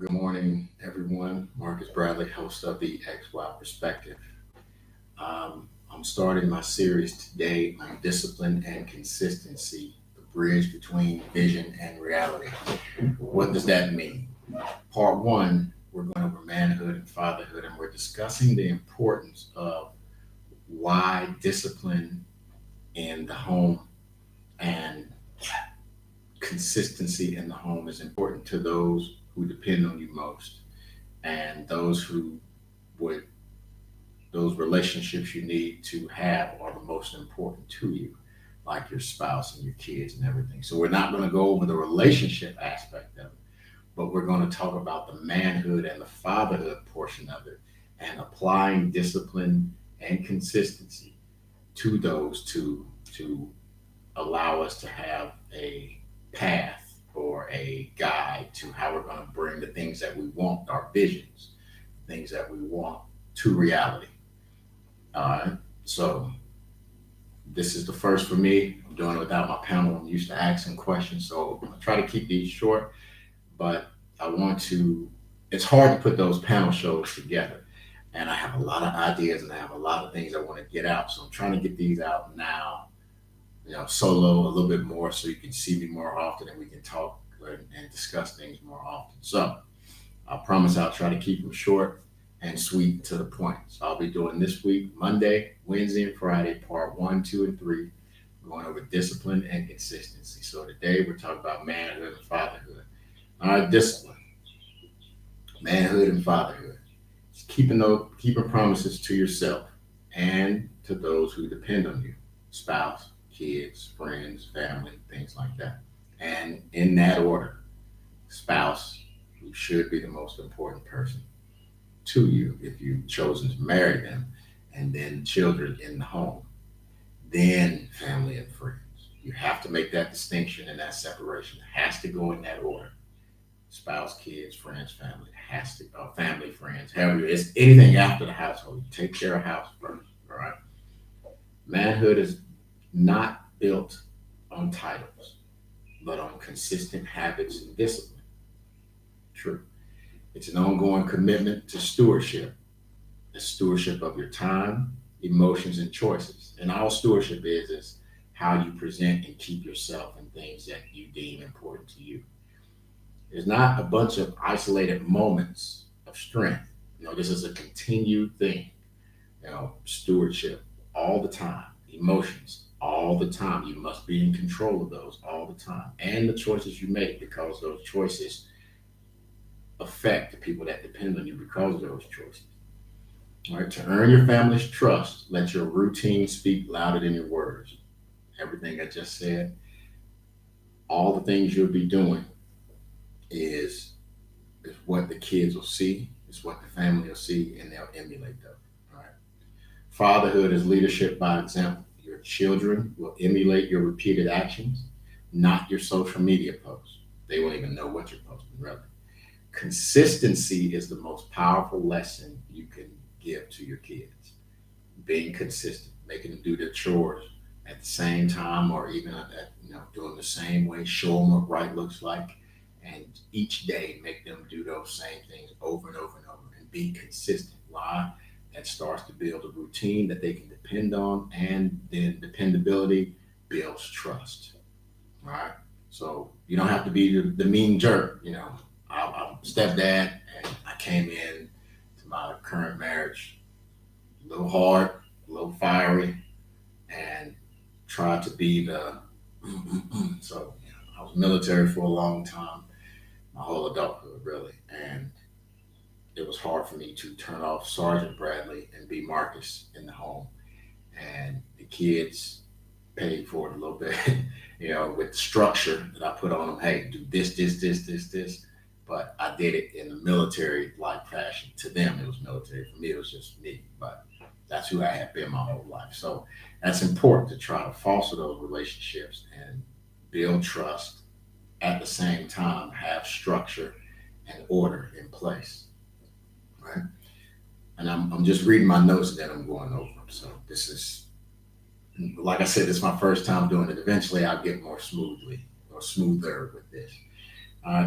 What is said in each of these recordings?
Good morning, everyone. Marcus Bradley, host of the XY Perspective. I'm starting my series today on discipline and consistency, the bridge between vision and reality. What does that mean? Part one, we're going over manhood and fatherhood, and we're discussing the importance of why discipline in the home and consistency in the home is important to those who depend on you most and those who would those relationships you need to have are the most important to you, like your spouse and your kids and everything. So we're not going to go over the relationship aspect of it, but we're going to talk about the manhood and the fatherhood portion of it and applying discipline and consistency to those to allow us to have a path or a guide to how we're going to bring the things that we want, our visions, things that we want to reality. All right. So this is the first for me. I'm doing it without my panel. I'm used to asking questions, so I'm gonna try to keep these short. But I want to. It's hard to put those panel shows together, and I have a lot of ideas and I have a lot of things I want to get out. So I'm trying to get these out now. Solo a little bit more so you can see me more often and we can talk and discuss things more often. So I promise I'll try to keep them short and sweet to the point. So I'll be doing this week, Monday, Wednesday, and Friday, part one, two, and three, going over discipline and consistency. So today we're talking about manhood and fatherhood. All right, discipline, manhood and fatherhood. It's keeping promises to yourself and to those who depend on you, spouse, kids, friends, family, things like that. And in that order, spouse, who should be the most important person to you if you've chosen to marry them, and then children in the home, then family and friends. You have to make that distinction and that separation. It has to go in that order. Spouse, kids, friends, family. It has to, family, friends. However, it's anything after the household. You take care of house first. All right. Manhood is not built on titles, but on consistent habits and discipline. True. It's an ongoing commitment to stewardship, the stewardship of your time, emotions, and choices. And all stewardship is how you present and keep yourself and things that you deem important to you. It's not a bunch of isolated moments of strength. This is a continued thing. Stewardship all the time, emotions all the time. You must be in control of those all the time, and the choices you make because those choices affect the people that depend on you because of those choices. All right, to earn your family's trust, let your routine speak louder than your words. Everything I just said, all the things you'll be doing is is what the kids will see, is what the family will see, and they'll emulate them. All right. Fatherhood is leadership by example. Your children will emulate your repeated actions, not your social media posts. They won't even know what you're posting, really. Consistency is the most powerful lesson you can give to your kids. Being consistent, making them do their chores at the same time, or even doing the same way. Show them what right looks like, and each day make them do those same things over and over and over, and be consistent. Why? That starts to build a routine that they can depend on, and then dependability builds trust. All right. So you don't have to be the mean jerk. I'm a stepdad, and I came in to my current marriage a little hard, a little fiery, and tried to be the. So I was military for a long time, my whole adulthood really, and it was hard for me to turn off Sergeant Bradley and be Marcus in the home, and the kids paid for it a little bit, with structure that I put on them. Hey, do this, this, this, this, this. But I did it in the military like fashion. To them, it was military. For me, it was just me. But that's who I had been my whole life. So that's important to try to foster those relationships and build trust at the same time, have structure and order in place. Right. And I'm just reading my notes that I'm going over them. So this is, like I said, this is my first time doing it. Eventually, I'll get more smoothly or smoother with this.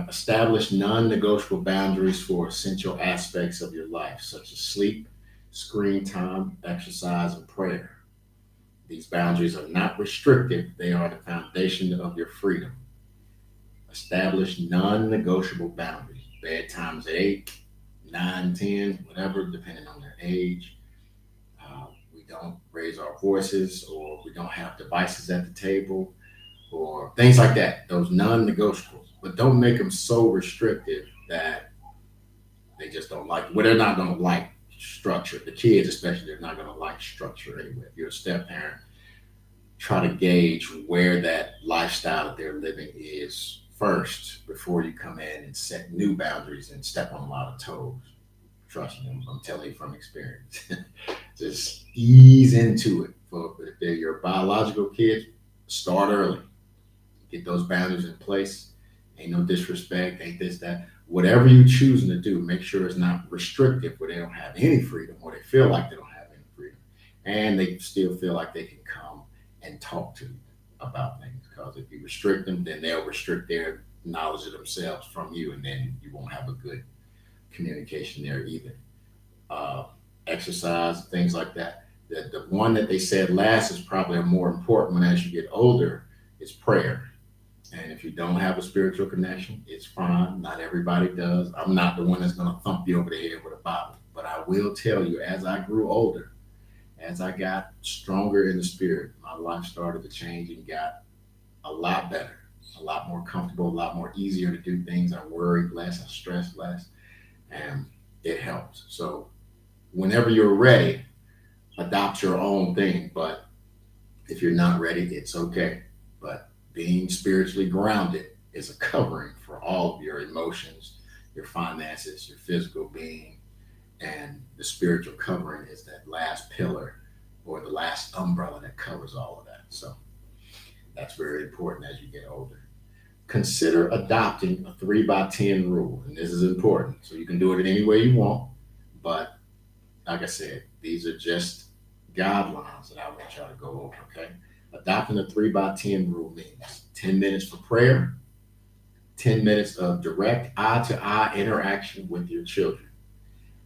Establish non-negotiable boundaries for essential aspects of your life, such as sleep, screen time, exercise, and prayer. These boundaries are not restrictive, they are the foundation of your freedom. Establish non negotiable boundaries. Bedtime's at 8, 9, 10, whatever, depending on their age. We don't raise our voices, or we don't have devices at the table, or things like that. Those non negotiables. But don't make them so restrictive that they just don't like, well, they're not going to like structure. The kids, especially, they're not going to like structure anyway. If you're a step parent, try to gauge where that lifestyle that they're living is first before you come in and set new boundaries and step on a lot of toes. Trust me, I'm telling you from experience. Just ease into it. If they're your biological kids, start early. Get those boundaries in place. Ain't no disrespect, ain't this, that. Whatever you choosing to do, make sure it's not restrictive where they don't have any freedom or they feel like they don't have any freedom. And they still feel like they can come and talk to you about things. Because if you restrict them, then they'll restrict their knowledge of themselves from you, and then you won't have a good communication there either. Uh, Exercise, things like that. The one that they said last is probably a more important one as you get older is prayer. And if you don't have a spiritual connection, it's fine. Not everybody does. I'm not the one that's going to thump you over the head with a Bible. But I will tell you, as I grew older, as I got stronger in the spirit, my life started to change and got a lot better, a lot more comfortable, a lot more easier to do things. I worried less, I stressed less, and it helps. So whenever you're ready, adopt your own thing. But if you're not ready, it's okay. But being spiritually grounded is a covering for all of your emotions, your finances, your physical being, and the spiritual covering is that last pillar or the last umbrella that covers all of that. So that's very important as you get older. Consider adopting a 3 by 10 rule, and this is important. So you can do it any way you want, but like I said, these are just guidelines that I want y'all to go over. Okay, adopting a 3 by 10 rule means 10 minutes for prayer, 10 minutes of direct eye to eye interaction with your children,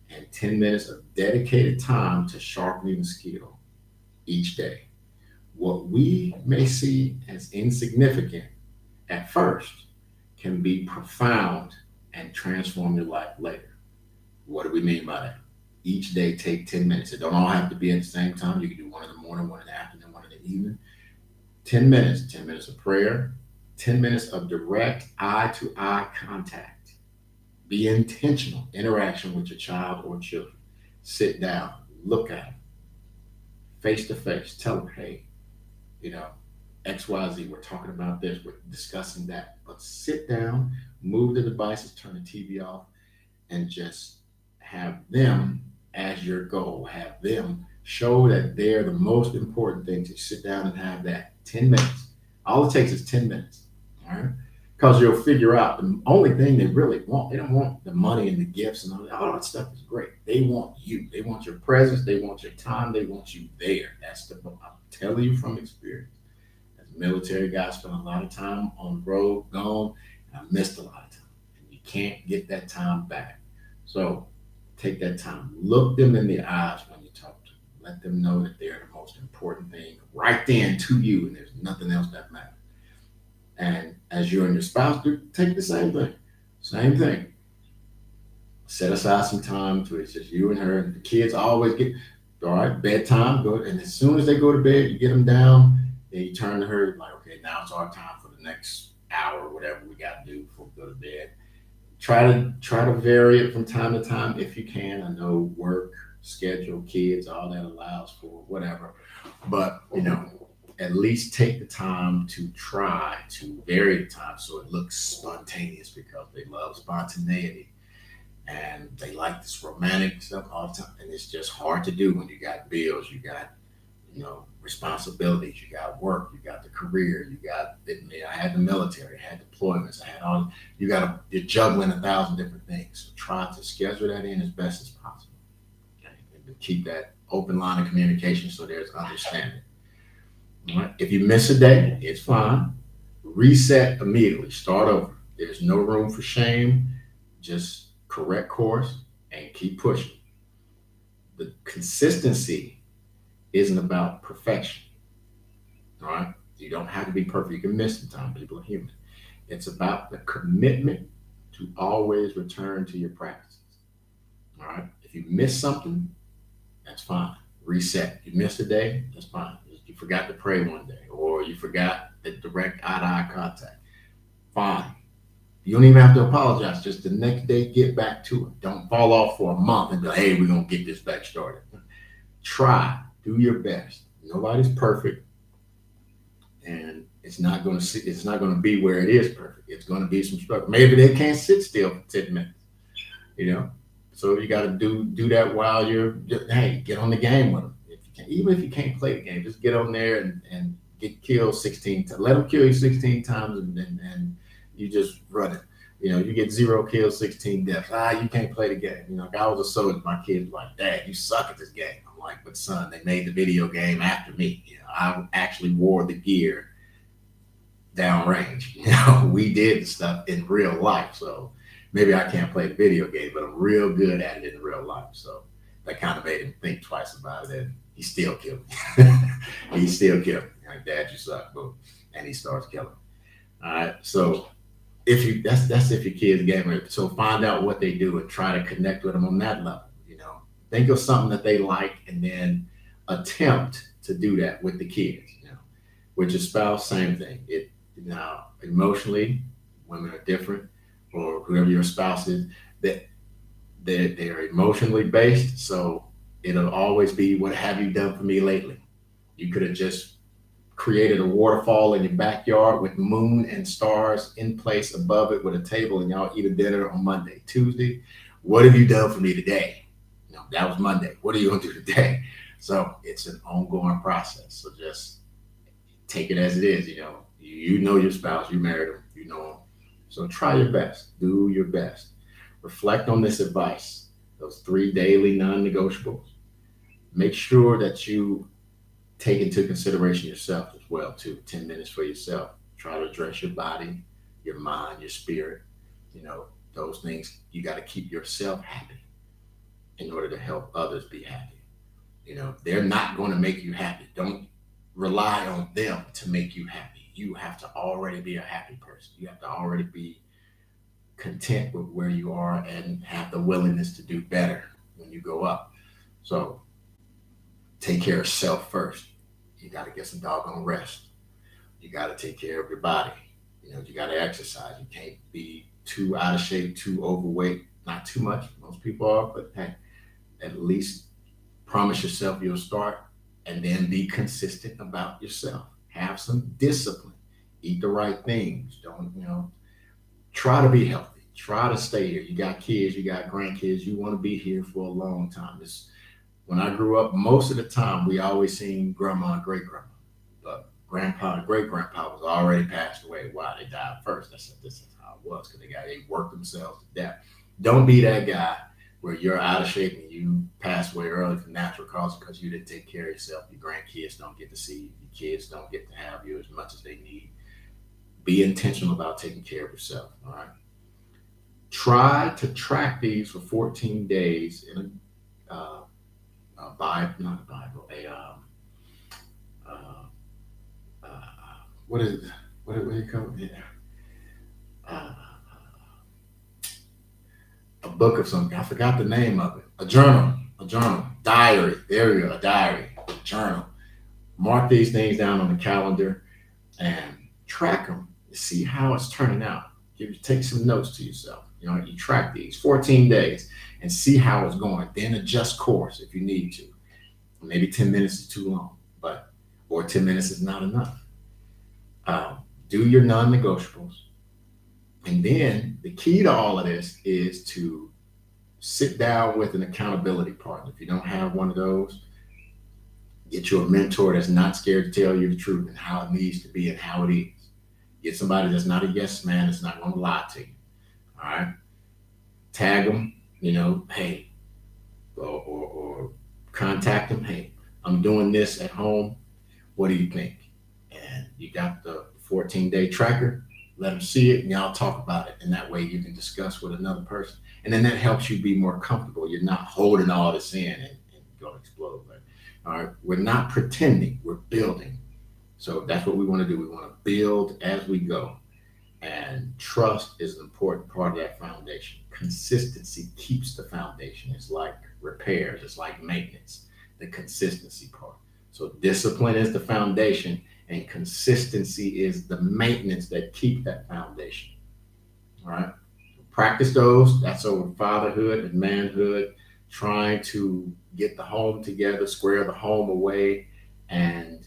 and 10 minutes of dedicated time to sharpening the skill each day. What we may see as insignificant at first can be profound and transform your life later. What do we mean by that? Each day take 10 minutes. It don't all have to be at the same time. You can do one in the morning, one in the afternoon, one in the evening. 10 minutes, 10 minutes of prayer, 10 minutes of direct eye to eye contact. Be intentional interaction with your child or children. Sit down, look at them face to face. Tell them, hey, you know, XYZ, we're talking about this, we're discussing that. But sit down, move the devices, turn the TV off, and just have them as your goal. Have them show that they're the most important thing to sit down and have that 10 minutes. All it takes is 10 minutes. All right. Because you'll figure out the only thing they really want. They don't want the money and the gifts and all that. All that stuff is great. They want you. They want your presence. They want your time. They want you there. That's the, I'm telling you from experience. As a military guy, I spent a lot of time on the road, gone, and I missed a lot of time. And you can't get that time back. So take that time. Look them in the eyes when you talk to them. Let them know that they're the most important thing right then to you, and there's nothing else that matters. And as you and your spouse do, take the same thing. Same thing. Set aside some time to it's just you and her. And the kids always get all right, bedtime, go and as soon as they go to bed, you get them down, then you turn to her like, okay, now it's our time for the next hour, whatever we got to do before we go to bed. Try to vary it from time to time if you can. I know work, schedule, kids, all that allows for whatever. But at least take the time to try to vary the time so it looks spontaneous because they love spontaneity and they like this romantic stuff all the time. And it's just hard to do when you got bills, you got responsibilities, you got work, you got the career, you got I had the military, I had deployments, I had all you're juggling 1,000 different things. So try to schedule that in as best as possible. Okay? And to keep that open line of communication so there's understanding. All right. If you miss a day, it's fine. Reset immediately. Start over. There's no room for shame. Just correct course and keep pushing. The consistency isn't about perfection. All right. You don't have to be perfect. You can miss some time. People are human. It's about the commitment to always return to your practices. All right. If you miss something, that's fine. Reset. You missed a day, that's fine. You forgot to pray one day, or you forgot the direct eye to eye contact. Fine. You don't even have to apologize. Just the next day, get back to it. Don't fall off for a month and be like, hey, we're going to get this back started. Try. Do your best. Nobody's perfect, and it's not going to be where it is perfect. It's going to be some struggle. Maybe they can't sit still for 10 minutes, you know. So you got to do that while hey, get on the game with them. If you can, even if you can't play the game, just get on there and get killed 16 times. Let them kill you 16 times, and you just run it. You get 0 kills, 16 deaths. You can't play the game. Like I was a soldier, my kids were like, Dad, you suck at this game. I'm like, but son, they made the video game after me. I actually wore the gear downrange. We did the stuff in real life. So maybe I can't play the video game, but I'm real good at it in real life. So that kind of made him think twice about it. And he still killed me. He still killed me. Like, Dad, you suck. Boom. And he starts killing. All right. So that's if your kids gamer. So find out what they do and try to connect with them on that level. Think of something that they like and then attempt to do that with the kids. With your spouse, same thing. Now emotionally, women are different, or whoever your spouse is, that they're emotionally based. So it'll always be, what have you done for me lately? You could have just created a waterfall in your backyard with moon and stars in place above it with a table, and y'all eat a dinner on Monday. Tuesday, what have you done for me today? That was Monday. What are you going to do today? So it's an ongoing process. So just take it as it is. You know your spouse, you married them, you know them. So try your best. Do your best. Reflect on this advice, those 3 daily non-negotiables. Make sure that you take into consideration yourself as well, too. 10 minutes for yourself. Try to address your body, your mind, your spirit. Those things, you got to keep yourself happy in order to help others be happy. They're not going to make you happy. Don't rely on them to make you happy. You have to already be a happy person. You have to already be content with where you are and have the willingness to do better when you go up. So take care of self first. You got to get some doggone rest. You got to take care of your body. You got to exercise. You can't be too out of shape, too overweight. Not too much. Most people are, but hey, at least promise yourself you'll start, and then be consistent about yourself. Have some discipline. Eat the right things. Don't, try to be healthy. Try to stay here. You got kids, you got grandkids. You want to be here for a long time. When I grew up, most of the time we always seen grandma and great grandma, but grandpa and great grandpa was already passed away. Why? They died first. This is how it was, because they worked themselves to death. Don't be that guy where you're out of shape and you pass away early from natural causes because you didn't take care of yourself. Your grandkids don't get to see you. Your kids don't get to have you as much as they need. Be intentional about taking care of yourself. All right. Try to track these for 14 days in a Bible, not a Bible, uh, uh, what is it? What do you call it? Uh, a book of something. I forgot the name of it. A journal, diary. There we go, a diary, a journal. Mark these things down on the calendar and track them. See how it's turning out. Take some notes to yourself. You track these 14 days and see how it's going. Then adjust course if you need to. Maybe 10 minutes is too long, or 10 minutes is not enough. Do your non-negotiables. And then the key to all of this is to sit down with an accountability partner. If you don't have one of those, get you a mentor that's not scared to tell you the truth and how it needs to be and how it is. Get somebody that's not a yes man, that's not going to lie to you. All right. Tag them, hey, or contact them. Hey, I'm doing this at home. What do you think? And you got the 14-day tracker. let them see it, and y'all talk about it. And that way you can discuss with another person. And then that helps you be more comfortable. You're not holding all this in and going to explode. Right? All right. We're not pretending, we're building. So that's what we want to do. We want to build as we go. And trust is an important part of that foundation. Consistency keeps the foundation. It's like repairs, it's like maintenance, the consistency part. So discipline is the foundation, and consistency is the maintenance that keep that foundation. All right. Practice those. That's over fatherhood and manhood, trying to get the home together, square the home away, and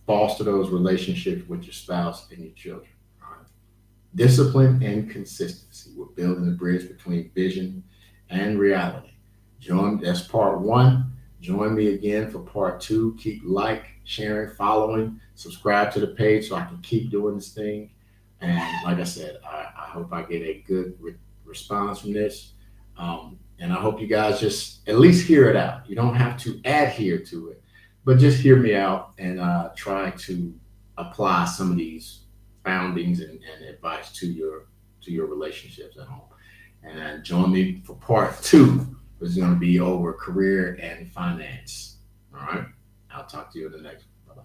foster those relationships with your spouse and your children. All right. Discipline and consistency. We're building a bridge between vision and reality. That's part one. Join me again for part two. Keep like, sharing, following, subscribe to the page so I can keep doing this thing. And like I said, I hope I get a good response from this. And I hope you guys just at least hear it out. You don't have to adhere to it, but just hear me out and try to apply some of these foundings and advice to your relationships at home. And join me for part two, which is going to be over career and finance. All right. I'll talk to you in the next. Bye bye.